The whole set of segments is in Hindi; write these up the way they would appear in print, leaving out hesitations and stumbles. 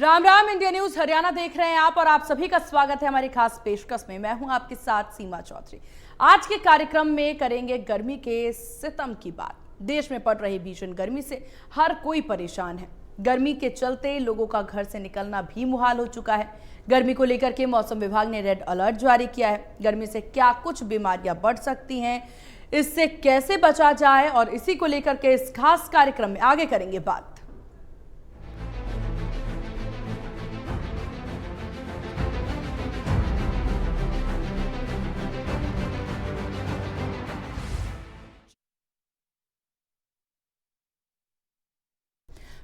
राम राम। इंडिया न्यूज हरियाणा देख रहे हैं आप और आप सभी का स्वागत है हमारी खास पेशकश में। मैं हूं आपके साथ सीमा चौधरी। आज के कार्यक्रम में करेंगे गर्मी के सितम की बात। देश में पड़ रही भीषण गर्मी से हर कोई परेशान है। गर्मी के चलते लोगों का घर से निकलना भी मुहाल हो चुका है। गर्मी को लेकर के मौसम विभाग ने रेड अलर्ट जारी किया है। गर्मी से क्या कुछ बीमारियां बढ़ सकती हैं, इससे कैसे बचा जाए, और इसी को लेकर के इस खास कार्यक्रम में आगे करेंगे बात।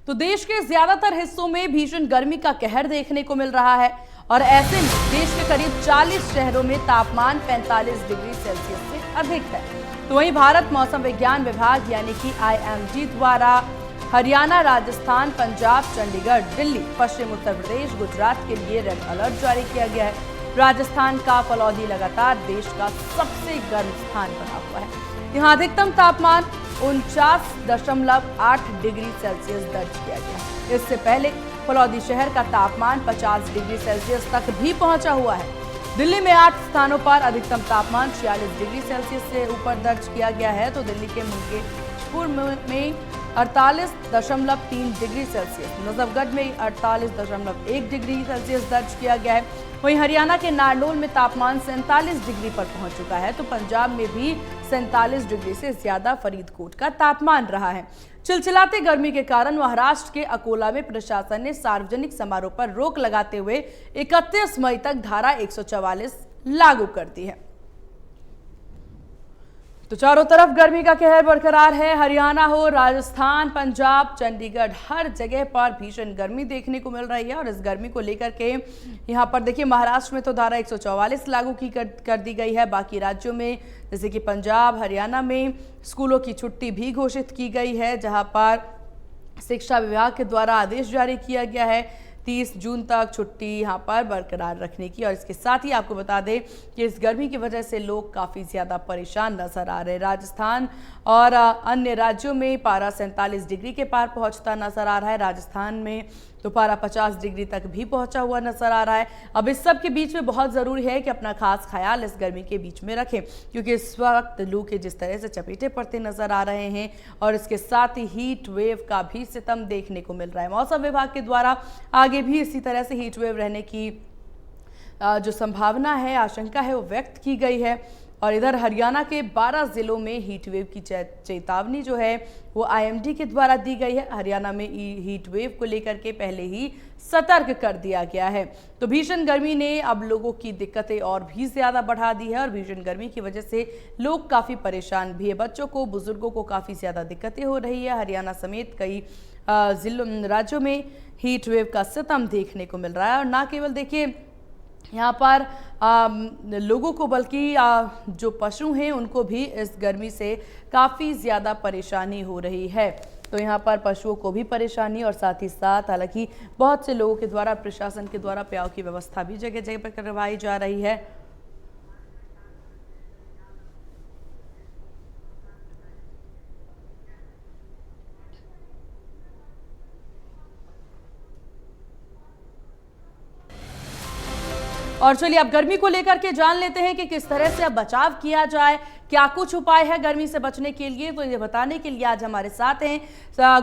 तो देश के ज्यादातर हिस्सों में भीषण गर्मी का कहर देखने को मिल रहा है और ऐसे में देश के करीब 40 शहरों में तापमान 45 डिग्री सेल्सियस से अधिक है। तो वहीं भारत मौसम विज्ञान विभाग यानी कि IMD द्वारा हरियाणा, राजस्थान, पंजाब, चंडीगढ़, दिल्ली, पश्चिम उत्तर प्रदेश, गुजरात के लिए रेड अलर्ट जारी किया गया है। राजस्थान का फलौदी लगातार देश का सबसे गर्म स्थान बना हुआ है। यहाँ अधिकतम तापमान 49.8 डिग्री सेल्सियस दर्ज किया गया। इससे पहले फलौदी शहर का तापमान 50 डिग्री सेल्सियस तक भी पहुंचा हुआ है। दिल्ली में 8 स्थानों पर अधिकतम तापमान 46 डिग्री सेल्सियस से ऊपर दर्ज किया गया है। तो दिल्ली के मुकेशपुर में 48.3 डिग्री सेल्सियस, नजफगढ़ में 48.1 डिग्री सेल्सियस दर्ज किया गया है। वहीं हरियाणा के नारनौल में तापमान 47 डिग्री पर पहुंच चुका है। तो पंजाब में भी 47 डिग्री से ज्यादा फरीदकोट का तापमान रहा है। चिलचिलाते गर्मी के कारण महाराष्ट्र के अकोला में प्रशासन ने सार्वजनिक समारोह पर रोक लगाते हुए 31 मई तक धारा 144 लागू कर दी है। तो चारों तरफ गर्मी का कहर बरकरार है। हरियाणा हो, राजस्थान, पंजाब, चंडीगढ़, हर जगह पर भीषण गर्मी देखने को मिल रही है। और इस गर्मी को लेकर के यहाँ पर देखिए, महाराष्ट्र में तो धारा 144 लागू कर दी गई है। बाकी राज्यों में जैसे कि पंजाब, हरियाणा में स्कूलों की छुट्टी भी घोषित की गई है, जहाँ पर शिक्षा विभाग के द्वारा आदेश जारी किया गया है 30 जून तक छुट्टी यहाँ पर बरकरार रखने की। और इसके साथ ही आपको बता दें कि इस गर्मी की वजह से लोग काफ़ी ज़्यादा परेशान नजर आ रहे हैं। राजस्थान और अन्य राज्यों में पारा 47 डिग्री के पार पहुंचता नजर आ रहा है। राजस्थान में तो पारा 50 डिग्री तक भी पहुंचा हुआ नजर आ रहा है। अब इस सब के बीच में बहुत ज़रूरी है कि अपना खास ख्याल इस गर्मी के बीच में रखें, क्योंकि इस वक्त लू के जिस तरह से चपेटे पड़ते नजर आ रहे हैं और इसके साथ ही हीट वेव का भी सितम देखने को मिल रहा है। मौसम विभाग के द्वारा आगे भी इसी तरह से हीट वेव रहने की जो संभावना है, आशंका है, वो व्यक्त की गई है। और इधर हरियाणा के 12 जिलों में हीट वेव की चेतावनी जो है वो IMD के द्वारा दी गई है। हरियाणा में हीट वेव को लेकर के पहले ही सतर्क कर दिया गया है। तो भीषण गर्मी ने अब लोगों की दिक्कतें और भी ज़्यादा बढ़ा दी है और भीषण गर्मी की वजह से लोग काफ़ी परेशान भी है। बच्चों को, बुजुर्गों को काफ़ी ज़्यादा दिक्कतें हो रही है। हरियाणा समेत कई राज्यों में हीट वेव का सितम देखने को मिल रहा है। और ना केवल देखिए यहाँ पर लोगों को, बल्कि जो पशु हैं उनको भी इस गर्मी से काफ़ी ज़्यादा परेशानी हो रही है। तो यहाँ पर पशुओं को भी परेशानी और साथ ही साथ हालांकि बहुत से लोगों के द्वारा, प्रशासन के द्वारा प्याऊ की व्यवस्था भी जगह जगह पर करवाई जा रही है। और चलिए अब गर्मी को लेकर के जान लेते हैं कि किस तरह से अब बचाव किया जाए, क्या कुछ उपाय है गर्मी से बचने के लिए। तो ये बताने के लिए आज हमारे साथ हैं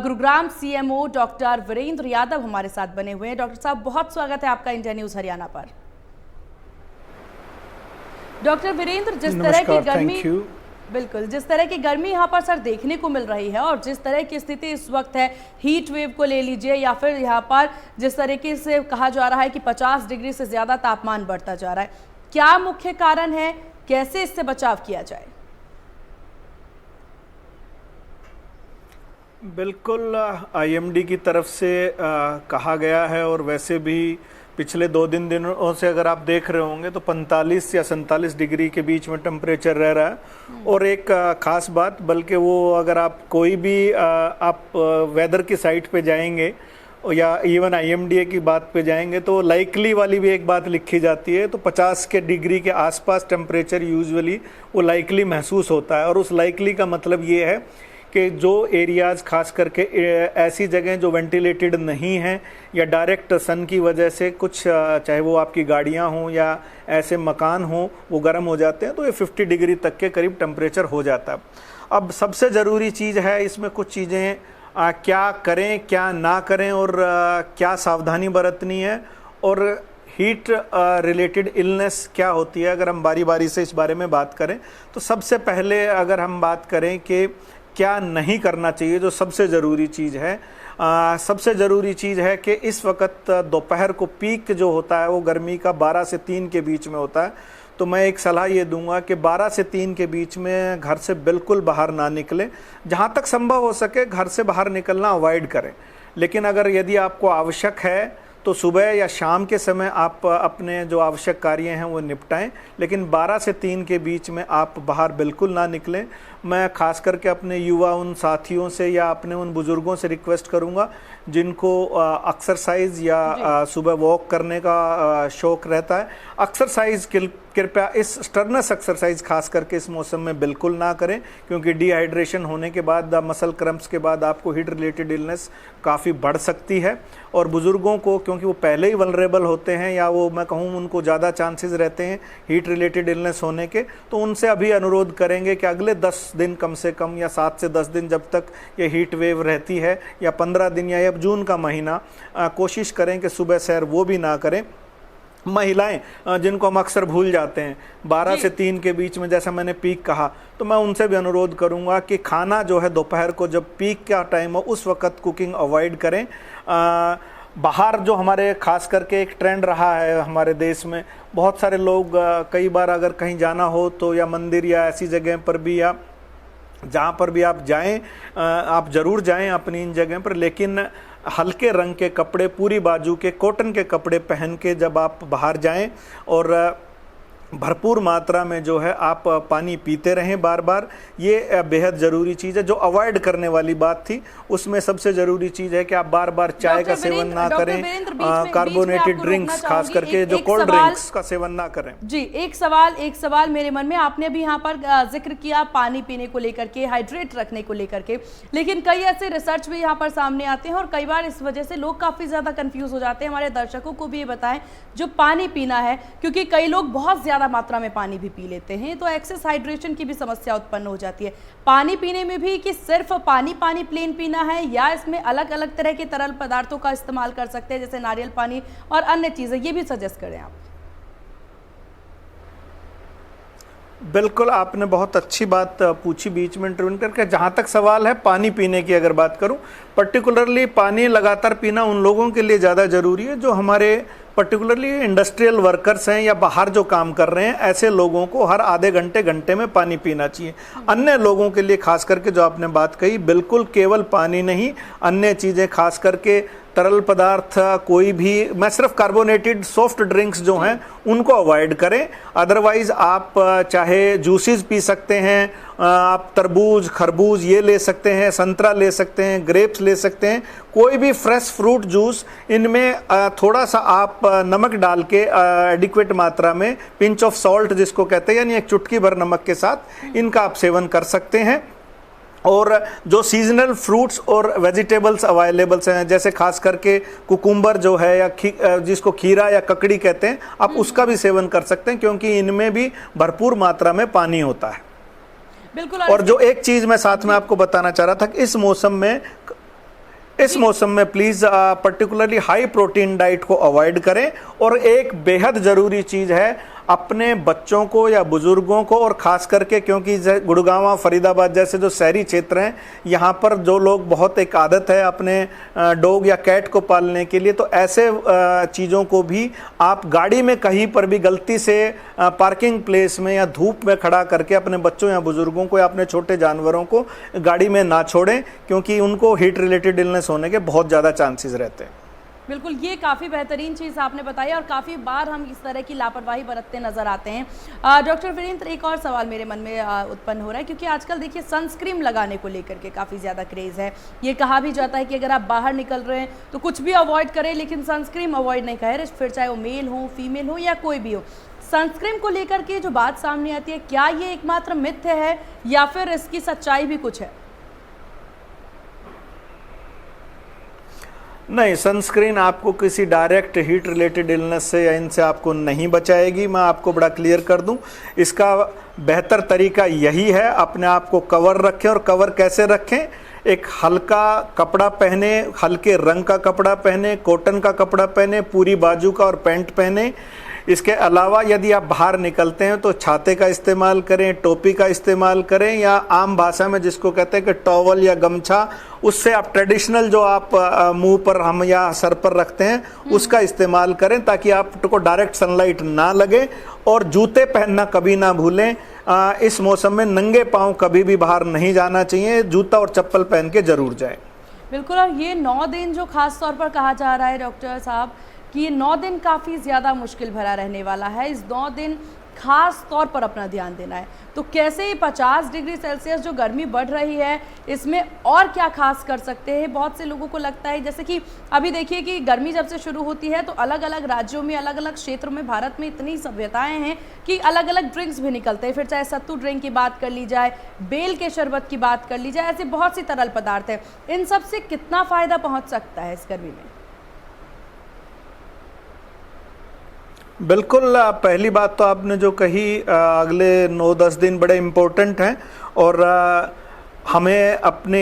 गुरुग्राम CMO डॉक्टर वीरेंद्र यादव हमारे साथ बने हुए हैं। डॉक्टर साहब, बहुत स्वागत है आपका इंडिया न्यूज हरियाणा पर। डॉक्टर वीरेंद्र, जिस तरह की गर्मी, बिल्कुल जिस तरह की गर्मी यहाँ पर सर देखने को मिल रही है और जिस तरह की स्थिति इस वक्त है, हीट वेव को ले लीजिए या फिर यहाँ पर जिस तरीके से कहा जा रहा है कि 50 डिग्री से ज़्यादा तापमान बढ़ता जा रहा है, क्या मुख्य कारण है, कैसे इससे बचाव किया जाए? बिल्कुल IMD की तरफ से कहा गया है और वैसे भी पिछले 2 दिनों से अगर आप देख रहे होंगे तो 45 या 47 डिग्री के बीच में टेम्परेचर रह रहा है। और एक ख़ास बात, बल्कि वो अगर आप कोई भी आप वेदर की साइट पे जाएंगे या इवन IMD की बात पे जाएंगे तो लाइकली वाली भी एक बात लिखी जाती है। तो 50 के डिग्री के आसपास टेम्परेचर यूजुअली वो लाइकली महसूस होता है। और उस लाइकली का मतलब ये है कि जो एरियाज़ खास करके ऐसी जगह जो वेंटिलेटेड नहीं हैं या डायरेक्ट सन की वजह से कुछ चाहे वो आपकी गाड़ियां हों या ऐसे मकान हों वो गर्म हो जाते हैं, तो ये 50 डिग्री तक के करीब टेम्परेचर हो जाता है। अब सबसे ज़रूरी चीज़ है इसमें कुछ चीज़ें क्या करें क्या ना करें और क्या सावधानी बरतनी है और हीट रिलेटेड इलनेस क्या होती है। अगर हम बारी बारी से इस बारे में बात करें तो सबसे पहले अगर हम बात करें कि क्या नहीं करना चाहिए, जो सबसे ज़रूरी चीज़ है, सबसे ज़रूरी चीज़ है कि इस वक्त दोपहर को पीक जो होता है वो गर्मी का 12 से 3 के बीच में होता है। तो मैं एक सलाह ये दूंगा कि 12 से 3 के बीच में घर से बिल्कुल बाहर ना निकलें। जहाँ तक संभव हो सके घर से बाहर निकलना अवॉइड करें, लेकिन अगर यदि आपको आवश्यक है तो सुबह या शाम के समय आप अपने जो आवश्यक कार्य हैं वो निपटाएं, लेकिन 12 से 3 के बीच में आप बाहर बिल्कुल ना निकलें। मैं खास करके अपने युवा उन साथियों से या अपने उन बुज़ुर्गों से रिक्वेस्ट करूंगा जिनको एक्सरसाइज या सुबह वॉक करने का शौक़ रहता है, एक्सरसाइज कृपया इस स्टर्नस एक्सरसाइज खास करके इस मौसम में बिल्कुल ना करें, क्योंकि डिहाइड्रेशन होने के बाद मसल क्रम्प्स के बाद आपको हीट रिलेटेड इलनेस काफ़ी बढ़ सकती है। और बुज़ुर्गों को क्योंकि वो पहले ही वल्नरेबल होते हैं या वो मैं कहूँ उनको ज़्यादा चांसेस रहते हैं हीट रिलेटेड इलनेस होने के, तो उनसे अभी अनुरोध करेंगे कि अगले 10 दिन कम से कम या 7 से 10 दिन जब तक ये हीट वेव रहती है या 15 दिन या जून का महीना, कोशिश करें कि सुबह सैर वो भी ना करें। महिलाएं जिनको हम अक्सर भूल जाते हैं 12 से 3 के बीच में, जैसा मैंने पीक कहा, तो मैं उनसे भी अनुरोध करूंगा कि खाना जो है दोपहर को जब पीक का टाइम हो उस वक्त कुकिंग अवॉइड करें। बाहर जो हमारे खास करके एक ट्रेंड रहा है हमारे देश में, बहुत सारे लोग कई बार अगर कहीं जाना हो तो या मंदिर या ऐसी जगह पर भी या जहाँ पर भी आप जाएं, आप ज़रूर जाएं अपनी इन जगह पर, लेकिन हल्के रंग के कपड़े, पूरी बाजू के कॉटन के कपड़े पहन के जब आप बाहर जाएं और भरपूर मात्रा में जो है आप पानी पीते रहें बार बार, ये बेहद ज़रूरी चीज़ है। जो अवॉइड करने वाली बात थी उसमें सबसे ज़रूरी चीज़ है कि आप बार बार चाय का सेवन ना करें, कार्बोनेटेड ड्रिंक्स खास करके जो कोल्ड ड्रिंक्स का सेवन ना करें। जी, एक सवाल मेरे मन में, आपने अभी यहाँ पर जिक्र किया पानी पीने को लेकर के, हाइड्रेट रखने को लेकर के, लेकिन कई ऐसे रिसर्च भी यहाँ पर सामने आते हैं और कई बार इस वजह से लोग काफ़ी ज़्यादा कंफ्यूज हो जाते हैं। हमारे दर्शकों को भी ये बताएं जो पानी पीना है, क्योंकि कई लोग बहुत ज़्यादा मात्रा में पानी भी पी लेते हैं तो एक्सेस हाइड्रेशन की भी समस्या उत्पन्न हो जाती है। पानी पीने में भी कि सिर्फ पानी प्लेन पीना है या इसमें अलग अलग तरह के तरल पदार्थों का इस्तेमाल कर सकते हैं जैसे नारियल पानी और अन्य चीजें, ये भी सजेस्ट करें आप। बिल्कुल, आपने बहुत अच्छी बात पूछी बीच में इंटरव्यू करके। जहाँ तक सवाल है पानी पीने की अगर बात करूँ, पर्टिकुलरली पानी लगातार पीना उन लोगों के लिए ज़्यादा ज़रूरी है जो हमारे पर्टिकुलरली इंडस्ट्रियल वर्कर्स हैं या बाहर जो काम कर रहे हैं, ऐसे लोगों को हर आधे घंटे में पानी पीना चाहिए। अन्य लोगों के लिए खास करके जो आपने बात कही, बिल्कुल केवल पानी नहीं, अन्य चीज़ें खास करके तरल पदार्थ कोई भी, मैं सिर्फ कार्बोनेटेड सॉफ्ट ड्रिंक्स जो हैं उनको अवॉइड करें। अदरवाइज आप चाहे जूसेस पी सकते हैं, आप तरबूज, खरबूज ये ले सकते हैं, संतरा ले सकते हैं, ग्रेप्स ले सकते हैं, कोई भी फ्रेश फ्रूट जूस, इनमें थोड़ा सा आप नमक डाल के एडिक्वेट मात्रा में, पिंच ऑफ सॉल्ट जिसको कहते हैं, यानी एक चुटकी भर नमक के साथ इनका आप सेवन कर सकते हैं। और जो सीजनल फ्रूट्स और वेजिटेबल्स अवेलेबल्स हैं, जैसे खास करके कुकुम्बर जो है या जिसको खीरा या ककड़ी कहते हैं, आप उसका भी सेवन कर सकते हैं क्योंकि इनमें भी भरपूर मात्रा में पानी होता है। बिल्कुल। और जो एक चीज मैं साथ में आपको बताना चाह रहा था कि इस मौसम में please particularly high protein diet को अवॉइड करें। और एक बेहद जरूरी चीज है, अपने बच्चों को या बुजुर्गों को, और खास करके क्योंकि गुड़गांव, फरीदाबाद जैसे जो शहरी क्षेत्र हैं, यहाँ पर जो लोग बहुत एक आदत है अपने डॉग या कैट को पालने के लिए, तो ऐसे चीज़ों को भी आप गाड़ी में कहीं पर भी गलती से पार्किंग प्लेस में या धूप में खड़ा करके अपने बच्चों या बुजुर्गों को या अपने छोटे जानवरों को गाड़ी में ना छोड़ें, क्योंकि उनको हीट रिलेटेड इलनेस होने के बहुत ज़्यादा चांसेस रहते हैं। बिल्कुल, ये काफ़ी बेहतरीन चीज़ आपने बताई और काफ़ी बार हम इस तरह की लापरवाही बरतते नज़र आते हैं। डॉक्टर वीरेंद्र, एक और सवाल मेरे मन में उत्पन्न हो रहा है, क्योंकि आजकल देखिए सनस्क्रीन लगाने को लेकर के काफ़ी ज़्यादा क्रेज़ है। ये कहा भी जाता है कि अगर आप बाहर निकल रहे हैं तो कुछ भी अवॉइड करें, लेकिन सनस्क्रीन अवॉइड नहीं करें, फिर चाहे वो मेल हो, फीमेल हो या कोई भी हो। सनस्क्रीन को लेकर के जो बात सामने आती है, क्या ये एकमात्र मिथ्य है या फिर इसकी सच्चाई भी कुछ है? नहीं, सनस्क्रीन आपको किसी डायरेक्ट हीट रिलेटेड इलनेस से या इनसे आपको नहीं बचाएगी। मैं आपको बड़ा क्लियर कर दूं, इसका बेहतर तरीका यही है, अपने आप को कवर रखें। और कवर कैसे रखें? एक हल्का कपड़ा पहने, हल्के रंग का कपड़ा पहने, कॉटन का कपड़ा पहने, पूरी बाजू का और पैंट पहने। इसके अलावा यदि आप बाहर निकलते हैं तो छाते का इस्तेमाल करें, टोपी का इस्तेमाल करें, या आम भाषा में जिसको कहते हैं कि टॉवल या गमछा, उससे आप ट्रेडिशनल जो आप मुंह पर हम या सर पर रखते हैं उसका इस्तेमाल करें, ताकि आपको डायरेक्ट सनलाइट ना लगे। और जूते पहनना कभी ना भूलें। इस मौसम में नंगे पांव कभी भी बाहर नहीं जाना चाहिए, जूता और चप्पल पहन के जरूर जाएं। बिल्कुल। और ये 9 दिन जो खास तौर पर कहा जा रहा है डॉक्टर साहब कि ये 9 दिन काफ़ी ज़्यादा मुश्किल भरा रहने वाला है, इस 9 दिन खास तौर पर अपना ध्यान देना है, तो कैसे 50 डिग्री सेल्सियस जो गर्मी बढ़ रही है इसमें और क्या खास कर सकते हैं? बहुत से लोगों को लगता है, जैसे कि अभी देखिए कि गर्मी जब से शुरू होती है तो अलग अलग राज्यों में, अलग अलग क्षेत्रों में भारत में इतनी सभ्यताएं हैं कि अलग अलग ड्रिंक्स भी निकलते हैं। फिर चाहे सत्तू ड्रिंक की बात कर ली जाए, बेल के शरबत की बात कर ली जाए, ऐसे बहुत सी तरल पदार्थ हैं। इन सब से कितना फ़ायदा पहुँच सकता है इस गर्मी में? बिल्कुल, पहली बात तो आपने जो कही, अगले 9-10 दिन बड़े इम्पोर्टेंट हैं। और हमें अपने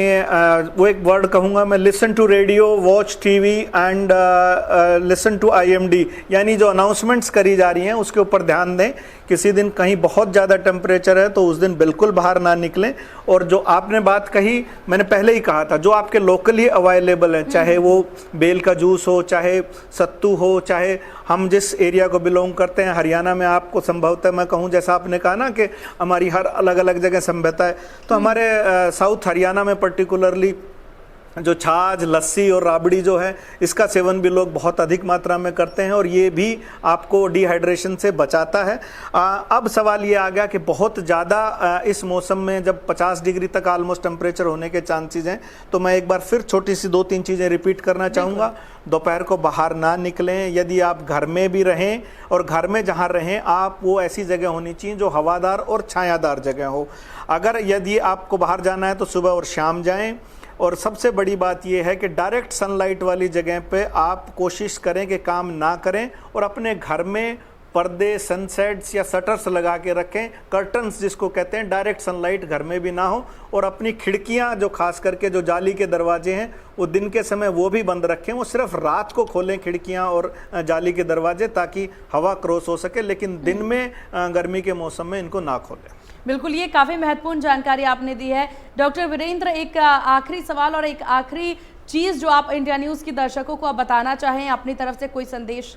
वो एक वर्ड कहूँगा मैं, listen to radio, watch TV and listen to IMD, यानी जो अनाउंसमेंट्स करी जा रही हैं उसके ऊपर ध्यान दें। किसी दिन कहीं बहुत ज़्यादा टेम्परेचर है तो उस दिन बिल्कुल बाहर ना निकलें। और जो आपने बात कही, मैंने पहले ही कहा था, जो आपके लोकली अवेलेबल है, चाहे वो बेल का जूस हो, चाहे सत्तू हो, चाहे हम जिस एरिया को बिलोंग करते हैं, हरियाणा में आपको संभवतः मैं कहूँ, जैसा आपने कहा ना कि हमारी हर अलग अलग जगह सभ्यता है, तो हमारे साउथ हरियाणा में पर्टिकुलरली जो छाछ, लस्सी और राबड़ी जो है, इसका सेवन भी लोग बहुत अधिक मात्रा में करते हैं और ये भी आपको डिहाइड्रेशन से बचाता है। अब सवाल ये आ गया कि बहुत ज़्यादा इस मौसम में जब 50 डिग्री तक ऑलमोस्ट टेम्परेचर होने के चांसेस हैं, तो मैं एक बार फिर छोटी सी 2-3 चीज़ें रिपीट करना चाहूँगा। दोपहर को बाहर ना निकलें। यदि आप घर में भी रहें, और घर में जहाँ रहें आप, वो ऐसी जगह होनी चाहिए जो हवादार और छायादार जगह हो। अगर यदि आपको बाहर जाना है तो सुबह और शाम जाएं। और सबसे बड़ी बात यह है कि डायरेक्ट सनलाइट वाली जगह पे आप कोशिश करें कि काम ना करें, और अपने घर में पर्दे, सनसेट्स या शटर्स लगा के रखें, कर्टन्स जिसको कहते हैं, डायरेक्ट सनलाइट घर में भी ना हो। और अपनी खिड़कियां, जो खास करके जो जाली के दरवाजे हैं, वो दिन के समय वो भी बंद रखें। वो सिर्फ रात को खोलें खिड़कियां और जाली के दरवाजे, ताकि हवा क्रॉस हो सके, लेकिन दिन में गर्मी के मौसम में इनको ना खोलें। बिल्कुल, ये काफ़ी महत्वपूर्ण जानकारी आपने दी है डॉक्टर वीरेंद्र। एक आखिरी सवाल और एक आखिरी चीज़ जो आप इंडिया न्यूज़ के दर्शकों को आप बताना चाहें, अपनी तरफ से कोई संदेश?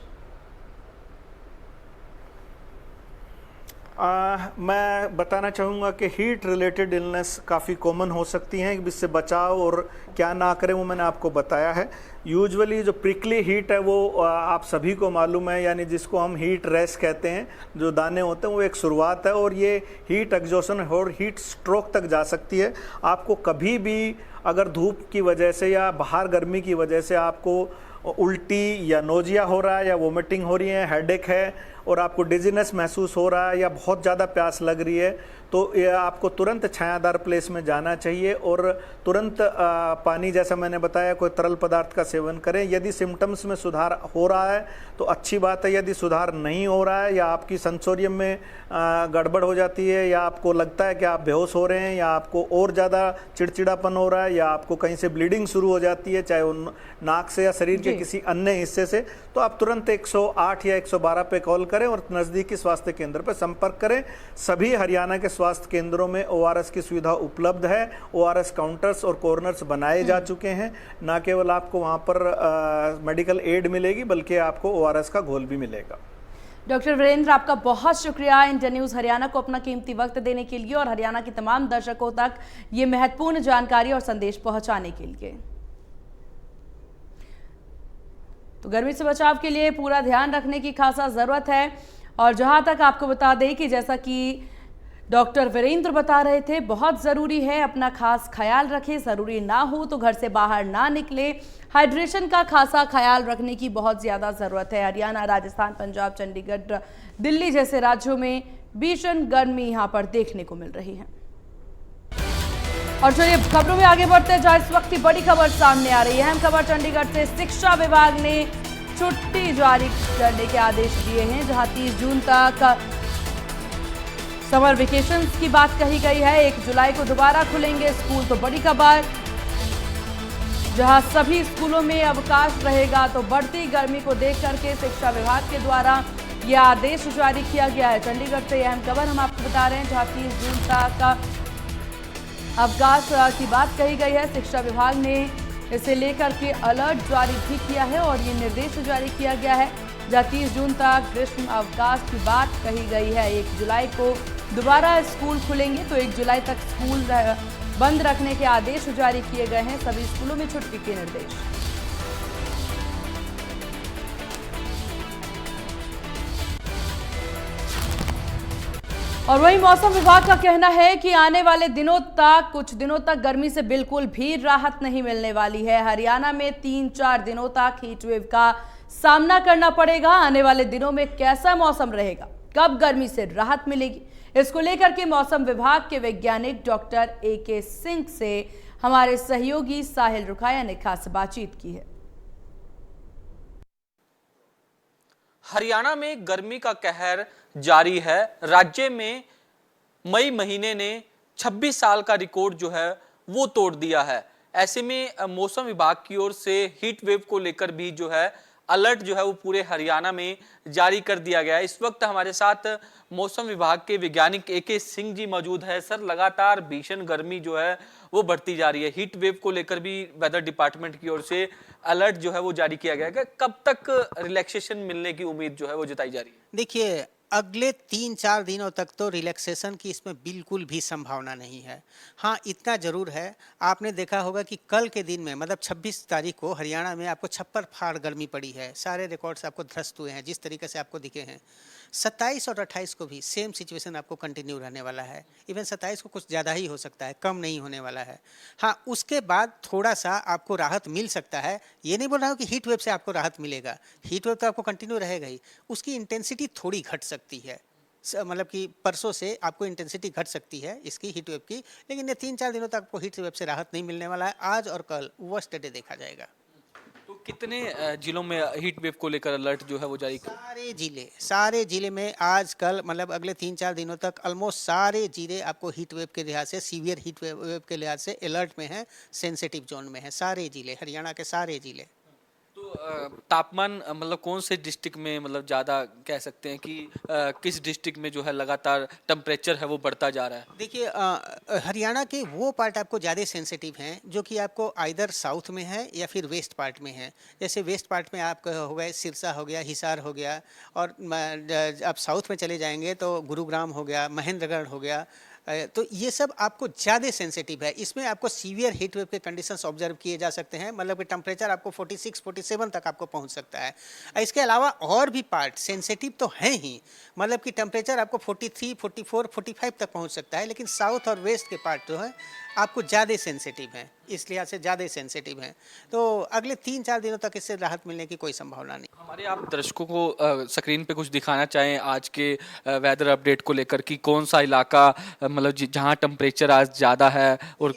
मैं बताना चाहूँगा कि हीट रिलेटेड इलनेस काफ़ी कॉमन हो सकती हैं। इससे बचाव और क्या ना करें वो मैंने आपको बताया है। यूजुअली जो प्रिकली हीट है वो आप सभी को मालूम है, यानी जिसको हम हीट रैश कहते हैं, जो दाने होते हैं, वो एक शुरुआत है और ये हीट एग्जॉशन और हीट स्ट्रोक तक जा सकती है। आपको कभी भी अगर धूप की वजह से या बाहर गर्मी की वजह से आपको उल्टी या नोजिया हो रहा है, या वोमिटिंग हो रही है, हेडेक है, और आपको डिजीनेस महसूस हो रहा है, या बहुत ज़्यादा प्यास लग रही है, तो ये आपको तुरंत छायादार प्लेस में जाना चाहिए और तुरंत पानी, जैसा मैंने बताया, कोई तरल पदार्थ का सेवन करें। यदि सिम्टम्स में सुधार हो रहा है तो अच्छी बात है। यदि सुधार नहीं हो रहा है, या आपकी सेंसोरियम में गड़बड़ हो जाती है, या आपको लगता है कि आप बेहोश हो रहे हैं, या आपको और ज़्यादा चिड़चिड़ापन हो रहा है, या आपको कहीं से ब्लीडिंग शुरू हो जाती है, चाहे वो नाक से या शरीर के किसी अन्य हिस्से से, तो आप तुरंत 108 या 112 पे कॉल करें और नज़दीकी स्वास्थ्य केंद्र पर संपर्क करें। सभी हरियाणा के स्वास्थ्य केंद्रों में ORS की सुविधा उपलब्ध है। ORS काउंटर्स और कॉर्नर्स बनाए जा चुके हैं। न केवल आपको वहाँ पर मेडिकल एड मिलेगी, बल्कि आपको ORS का घोल भी मिलेगा। डॉक्टर वीरेंद्र, आपका बहुत शुक्रिया इंडिया न्यूज़ हरियाणा को अपना कीमती वक्त देने के लिए और हरियाणा के तमाम दर्शकों तक ये महत्वपूर्ण जानकारी और संदेश पहुंचाने के लिए। तो गर्मी से बचाव के लिए पूरा ध्यान रखने की खासा ज़रूरत है। और जहां तक आपको बता दें कि जैसा कि डॉक्टर वीरेंद्र बता रहे थे, बहुत ज़रूरी है अपना खास ख्याल रखें। ज़रूरी ना हो तो घर से बाहर ना निकले। हाइड्रेशन का खासा ख्याल रखने की बहुत ज़्यादा ज़रूरत है। हरियाणा, राजस्थान, पंजाब, चंडीगढ़, दिल्ली जैसे राज्यों में भीषण गर्मी यहाँ पर देखने को मिल रही है। और चलिए खबरों में आगे बढ़ते हैं, जहां इस वक्त की बड़ी खबर सामने आ रही है। अहम खबर चंडीगढ़ से। शिक्षा विभाग ने छुट्टी जारी करने के आदेश दिए हैं, जहां 30 जून तक समर वेकेशन की बात कही गई है। 1 जुलाई को दोबारा खुलेंगे स्कूल, तो बड़ी खबर। जहां सभी स्कूलों में अवकाश रहेगा, तो बढ़ती गर्मी को देख करके शिक्षा विभाग के द्वारा यह आदेश जारी किया गया है। चंडीगढ़ से अहम खबर हम आपको बता रहे हैं, जहां 30 जून तक अवकाश की बात कही गई है। शिक्षा विभाग ने इसे लेकर के अलर्ट जारी भी किया है और ये निर्देश जारी किया गया है, जहां 30 जून तक ग्रीष्म अवकाश की बात कही गई है। 1 जुलाई को दोबारा स्कूल खुलेंगे, तो 1 जुलाई तक स्कूल बंद रखने के आदेश जारी किए गए हैं। सभी स्कूलों में छुट्टी के निर्देश। और वहीं मौसम विभाग का कहना है कि आने वाले कुछ दिनों तक गर्मी से बिल्कुल भी राहत नहीं मिलने वाली है। हरियाणा में 3-4 दिनों तक हीट वेव का सामना करना पड़ेगा। आने वाले दिनों में कैसा मौसम रहेगा, कब गर्मी से राहत मिलेगी, इसको लेकर के मौसम विभाग के वैज्ञानिक डॉक्टर AK सिंह से हमारे सहयोगी साहिल रुखाया ने खास बातचीत की है। हरियाणा में गर्मी का कहर जारी है। राज्य में मई महीने ने 26 साल का रिकॉर्ड जो है वो तोड़ दिया है। ऐसे में मौसम विभाग की ओर से हीट वेव को लेकर भी जो है अलर्ट जो है वो पूरे हरियाणा में जारी कर दिया गया है। इस वक्त हमारे साथ मौसम विभाग के वैज्ञानिक AK सिंह जी मौजूद है। सर, लगातार भीषण गर्मी जो है वो बढ़ती जा रही है। हीट वेव को लेकर भी वेदर डिपार्टमेंट की ओर से अलर्ट जो है वो जारी किया गया है। कब तक रिलैक्सेशन मिलने की उम्मीद जो है वो जताई जा रही है? देखिए, अगले 3-4 दिनों तक तो रिलैक्सेशन की इसमें बिल्कुल भी संभावना नहीं है। हाँ, इतना ज़रूर है, आपने देखा होगा कि कल के दिन में मतलब 26 तारीख को हरियाणा में आपको छप्पर फाड़ गर्मी पड़ी है। सारे रिकॉर्ड्स आपको ध्वस्त हुए हैं जिस तरीके से आपको दिखे हैं। 27 और 28 को भी सेम सिचुएशन आपको कंटिन्यू रहने वाला है। इवन 27 को कुछ ज़्यादा ही हो सकता है, कम नहीं होने वाला है। हाँ, उसके बाद थोड़ा सा आपको राहत मिल सकता है। ये नहीं बोल रहा हूँ कि हीट वेव से आपको राहत मिलेगा, हीट वेव तो आपको कंटिन्यू रहेगा ही, उसकी इंटेंसिटी थोड़ी घट सकती है। मतलब कि परसों से आपको इंटेंसिटी घट सकती है इसकी हीट वेव की, लेकिन ये 3-4 दिनों तक आपको हीट वेव से राहत नहीं मिलने वाला है। आज और कल वर्स्ट डे देखा जाएगा। तो कितने जिलों में हीट वेव को लेकर अलर्ट जो है वो जारी किया? सारे जिले में आज कल मतलब अगले 3-4 दिनों तक ऑलमोस्ट सारे जिले आपको हीट वेव के लिहाज से, सीवियर हीट वेव के लिहाज से अलर्ट में हैं, सेंसिटिव जोन में हैं सारे जिले, हरियाणा के सारे जिले। तो तापमान मतलब कौन से डिस्ट्रिक्ट में मतलब ज़्यादा कह सकते हैं कि किस डिस्ट्रिक्ट में जो है लगातार टेम्परेचर है वो बढ़ता जा रहा है? देखिए, हरियाणा के वो पार्ट आपको ज़्यादा सेंसिटिव हैं जो कि आपको आइदर साउथ में है या फिर वेस्ट पार्ट में है। जैसे वेस्ट पार्ट में आपका हो गया सिरसा हो गया, हिसार हो गया, और आप साउथ में चले जाएंगे तो गुरुग्राम हो गया, महेंद्रगढ़ हो गया। तो ये सब आपको ज़्यादा सेंसिटिव है। इसमें आपको सीवियर हीट वेव के कंडीशंस ऑब्जर्व किए जा सकते हैं, मतलब कि टेम्परेचर आपको 46-47 तक आपको पहुंच सकता है। इसके अलावा और भी पार्ट सेंसिटिव तो हैं ही, मतलब कि टेम्परेचर आपको 43, 44, 45 तक पहुंच सकता है, लेकिन साउथ और वेस्ट के पार्ट जो है आपको ज़्यादा सेंसिटिव हैं, इस लिहाज से ज़्यादा सेंसिटिव हैं। तो अगले 3-4 दिनों तक इससे राहत मिलने की कोई संभावना नहीं। हमारे आप दर्शकों को स्क्रीन पे कुछ दिखाना चाहें आज के वेदर अपडेट को लेकर कि कौन सा इलाका मतलब जहां टेम्परेचर आज ज़्यादा है? और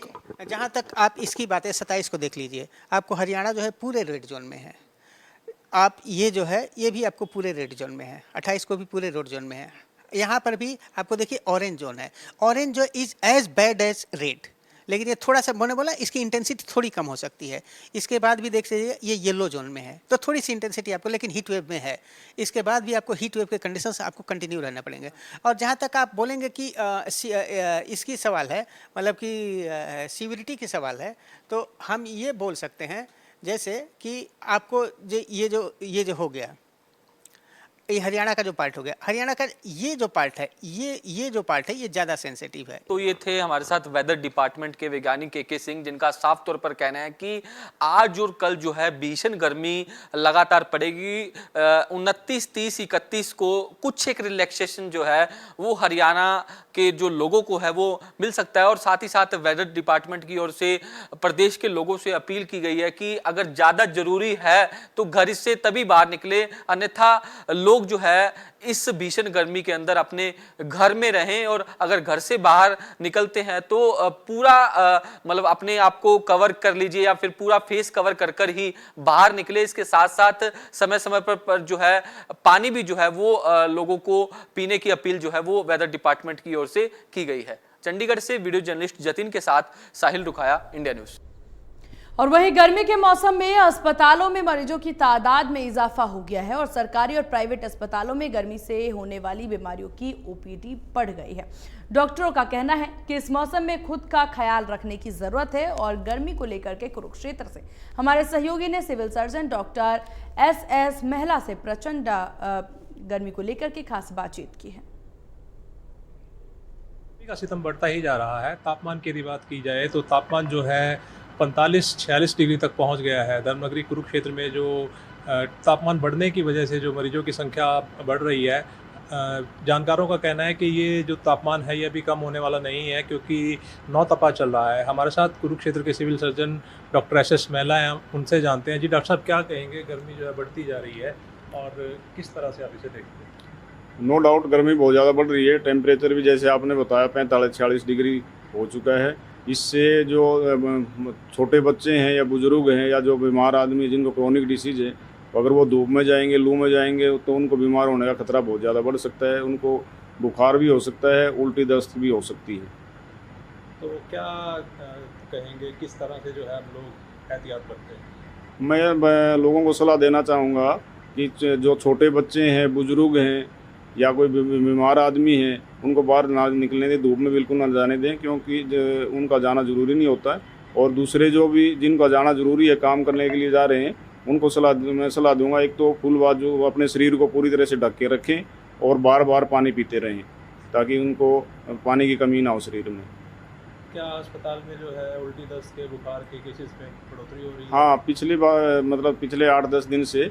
जहां तक आप इसकी बातें 27 को देख लीजिए, आपको हरियाणा जो है पूरे रेड जोन में है। आप ये जो है ये भी आपको पूरे रेड जोन में है, 28 को भी पूरे रेड जोन में है। यहाँ पर भी आपको देखिए ऑरेंज जोन है। ऑरेंज जो is as bad as red, लेकिन ये थोड़ा सा मैंने बोला इसकी इंटेंसिटी थोड़ी कम हो सकती है। इसके बाद भी देख लीजिए ये येलो जोन में है, तो थोड़ी सी इंटेंसिटी आपको लेकिन हीट वेव में है। इसके बाद भी आपको हीट वेव के कंडीशंस आपको कंटिन्यू रहना पड़ेंगे। और जहाँ तक आप बोलेंगे कि इसकी सवाल है, मतलब कि सीवियरिटी की सवाल है, तो हम ये बोल सकते हैं जैसे कि आपको ये जो हो गया, ये हरियाणा का जो पार्ट हो गया, हरियाणा का ये जो पार्ट है ये जो पार्ट है ये ज़्यादा सेंसिटिव है। तो ये थे हमारे साथ वेदर डिपार्टमेंट के वैज्ञानिक AK सिंह, जिनका साफ तौर पर कहना है कि आज और कल जो है भीषण गर्मी लगातार पड़ेगी। 29, 30, 31 को कुछ एक रिलैक्सेशन जो है वो हरियाणा के जो लोगों को है वो मिल सकता है। और साथ ही साथ वेदर डिपार्टमेंट की ओर से प्रदेश के लोगों से अपील की गई है कि अगर ज़्यादा जरूरी है तो घर से तभी बाहर निकले, अन्यथा लोग लोग जो है इस भीषण गर्मी के अंदर अपने घर में रहें और अगर घर से बाहर निकलते हैं तो पूरा मतलब अपने आप को कवर कर लीजिए या फिर पूरा फेस कवर कर कर ही बाहर निकले। इसके साथ साथ समय समय पर जो है पानी भी जो है वो लोगों को पीने की अपील जो है वो वेदर डिपार्टमेंट की ओर से की गई है। चंडीगढ़ से वीडियो जर्नलिस्ट जतिन के साथ साहिल रुखाया, इंडिया न्यूज। और वहीं गर्मी के मौसम में अस्पतालों में मरीजों की तादाद में इजाफा हो गया है और सरकारी और प्राइवेट अस्पतालों में गर्मी से होने वाली बीमारियों की ओपीडी बढ़ गई है। डॉक्टरों का कहना है कि इस मौसम में खुद का ख्याल रखने की जरूरत है और गर्मी को लेकर के कुरुक्षेत्र से हमारे सहयोगी ने सिविल सर्जन डॉक्टर एस महिला से प्रचंड गर्मी को लेकर के खास बातचीत की है। का सितम बढ़ता ही जा रहा है। तापमान की यदि बात की जाए तो तापमान जो है 45-46 डिग्री तक पहुंच गया है। धर्मनगरी कुरुक्षेत्र में जो तापमान बढ़ने की वजह से जो मरीजों की संख्या बढ़ रही है, जानकारों का कहना है कि ये जो तापमान है ये अभी कम होने वाला नहीं है क्योंकि नौ तपा चल रहा है। हमारे साथ कुरुक्षेत्र के सिविल सर्जन डॉक्टर एस महिला हैं, उनसे जानते हैं। जी डॉक्टर साहब, क्या कहेंगे, गर्मी जो है बढ़ती जा रही है और किस तरह से आप इसे देखते हैं? नो डाउट गर्मी बहुत ज़्यादा बढ़ रही है। टेम्परेचर भी जैसे आपने बताया 45-46 डिग्री हो चुका है। इससे जो छोटे बच्चे हैं या बुजुर्ग हैं या जो बीमार आदमी जिनको क्रोनिक डिसीज है, अगर वो धूप में जाएंगे, लू में जाएंगे तो उनको बीमार होने का खतरा बहुत ज़्यादा बढ़ सकता है। उनको बुखार भी हो सकता है, उल्टी दस्त भी हो सकती है। तो क्या कहेंगे, किस तरह से जो है हम लोग एहतियात बरतें? मैं लोगों को सलाह देना चाहूँगा कि जो छोटे बच्चे हैं, बुजुर्ग हैं या कोई बीमार आदमी है, उनको बाहर ना निकलने दें, धूप में बिल्कुल ना जाने दें क्योंकि उनका जाना ज़रूरी नहीं होता है। और दूसरे जो भी जिनका जाना ज़रूरी है, काम करने के लिए जा रहे हैं, उनको मैं सलाह दूंगा, एक तो फुल बाजू अपने शरीर को पूरी तरह से ढक के रखें और बार बार पानी पीते रहें ताकि उनको पानी की कमी ना हो शरीर में। क्या अस्पताल में जो है उल्टी दस्त के, बुखार के केसेस में बढ़ोतरी हो रही है? हाँ, पिछले 8-10 दिन से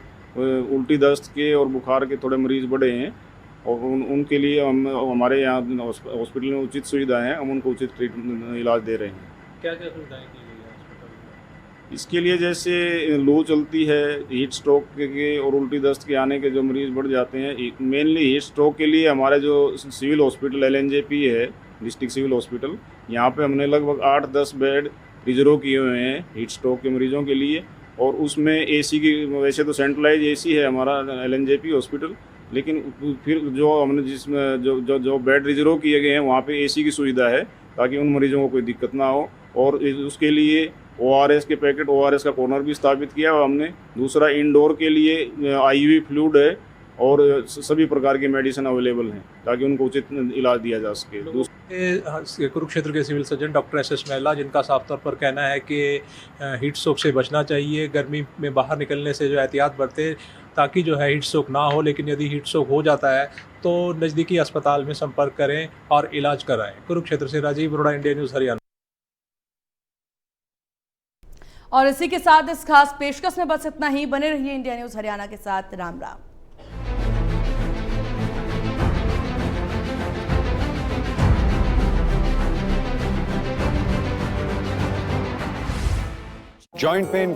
उल्टी दस्त के और बुखार के थोड़े मरीज़ बढ़े हैं और उनके लिए हमारे यहाँ हॉस्पिटल में उचित सुविधाएं हैं। हम उनको उचित ट्रीटमेंट इलाज दे रहे हैं। क्या क्या सुविधाएं की गई है अस्पताल में? इसके लिए जैसे लू चलती है, हीट स्ट्रोक के और उल्टी दस्त के आने के जो मरीज़ बढ़ जाते हैं, मेनली हीट स्ट्रोक के लिए हमारे जो सिविल हॉस्पिटल LNJP है, डिस्ट्रिक्ट सिविल हॉस्पिटल, यहाँ पे हमने लगभग 8-10 बेड रिजर्व किए हुए हैं हीट स्ट्रोक के मरीजों के लिए। और उसमें AC की, वैसे तो सेंट्रलाइज AC है हमारा LNJP हॉस्पिटल, लेकिन फिर जो हमने जिसमें जो बेड रिजर्व किए गए हैं वहाँ पे AC की सुविधा है ताकि उन मरीजों को कोई दिक्कत ना हो। और उसके लिए ORS के पैकेट, ORS का कॉर्नर भी स्थापित किया है हमने। दूसरा, इंडोर के लिए IV फ्लूइड है और सभी प्रकार की मेडिसिन अवेलेबल हैं ताकि उनको उचित इलाज दिया जा सके। कुरुक्षेत्र के सिविल सर्जन डॉक्टर एस महिला, जिनका साफ तौर पर कहना है कि हीट स्ट्रोक से बचना चाहिए, गर्मी में बाहर निकलने से जो एहतियात बरते ताकि जो है हीट स्ट्रोक ना हो, लेकिन यदि हीट स्ट्रोक हो जाता है तो नज़दीकी अस्पताल में संपर्क करें और इलाज कराएं। कुरुक्षेत्र से राजीव अरोड़ा, इंडिया न्यूज़, हरियाणा। और इसी के साथ इस खास पेशकश में बस इतना ही। बने रहिए इंडिया न्यूज़ हरियाणा के साथ। राम राम। Joint pain